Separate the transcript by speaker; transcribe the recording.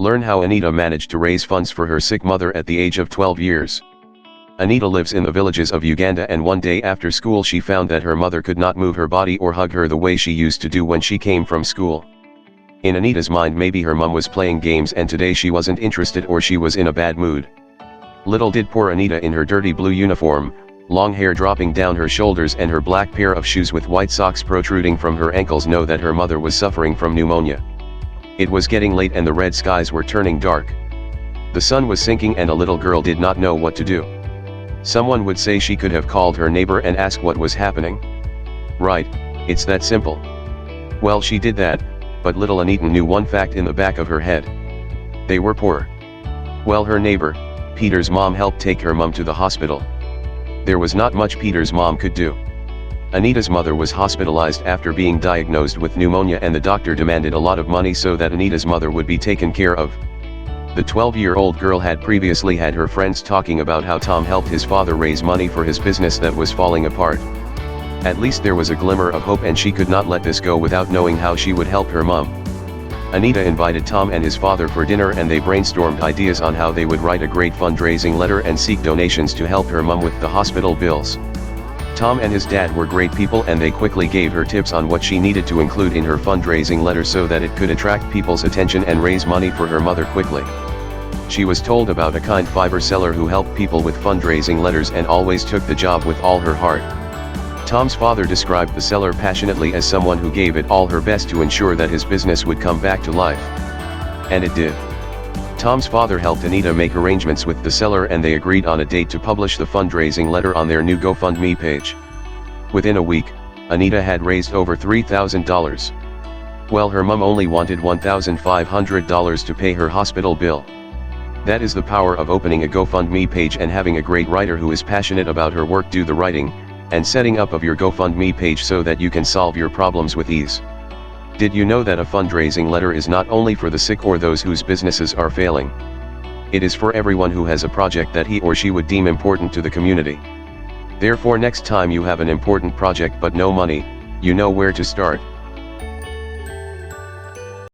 Speaker 1: Learn how Anita managed to raise funds for her sick mother at the age of 12 years. Anita lives in the villages of Uganda, and one day after school she found that her mother could not move her body or hug her the way she used to do when she came from school. In Anita's mind, maybe her mom was playing games and today she wasn't interested or she was in a bad mood. Little did poor Anita, in her dirty blue uniform, long hair dropping down her shoulders and her black pair of shoes with white socks protruding from her ankles, know that her mother was suffering from pneumonia. It was getting late and the red skies were turning dark. The sun was sinking and a little girl did not know what to do. Someone would say she could have called her neighbor and asked what was happening. Right, it's that simple. Well, she did that, but little Anita knew one fact in the back of her head. They were poor. Well, her neighbor, Peter's mom, helped take her mom to the hospital. There was not much Peter's mom could do. Anita's mother was hospitalized after being diagnosed with pneumonia, and the doctor demanded a lot of money so that Anita's mother would be taken care of. The 12-year-old girl had previously had her friends talking about how Tom helped his father raise money for his business that was falling apart. At least there was a glimmer of hope, and she could not let this go without knowing how she would help her mom. Anita invited Tom and his father for dinner, and they brainstormed ideas on how they would write a great fundraising letter and seek donations to help her mom with the hospital bills. Tom and his dad were great people, and they quickly gave her tips on what she needed to include in her fundraising letter so that it could attract people's attention and raise money for her mother quickly. She was told about a kind fiber seller who helped people with fundraising letters and always took the job with all her heart. Tom's father described the seller passionately as someone who gave it all her best to ensure that his business would come back to life. And it did. Tom's father helped Anita make arrangements with the seller, and they agreed on a date to publish the fundraising letter on their new GoFundMe page. Within a week, Anita had raised over $3,000. Well, her mom only wanted $1,500 to pay her hospital bill. That is the power of opening a GoFundMe page and having a great writer who is passionate about her work do the writing and setting up of your GoFundMe page so that you can solve your problems with ease. Did you know that a fundraising letter is not only for the sick or those whose businesses are failing? It is for everyone who has a project that he or she would deem important to the community. Therefore, next time you have an important project but no money, you know where to start.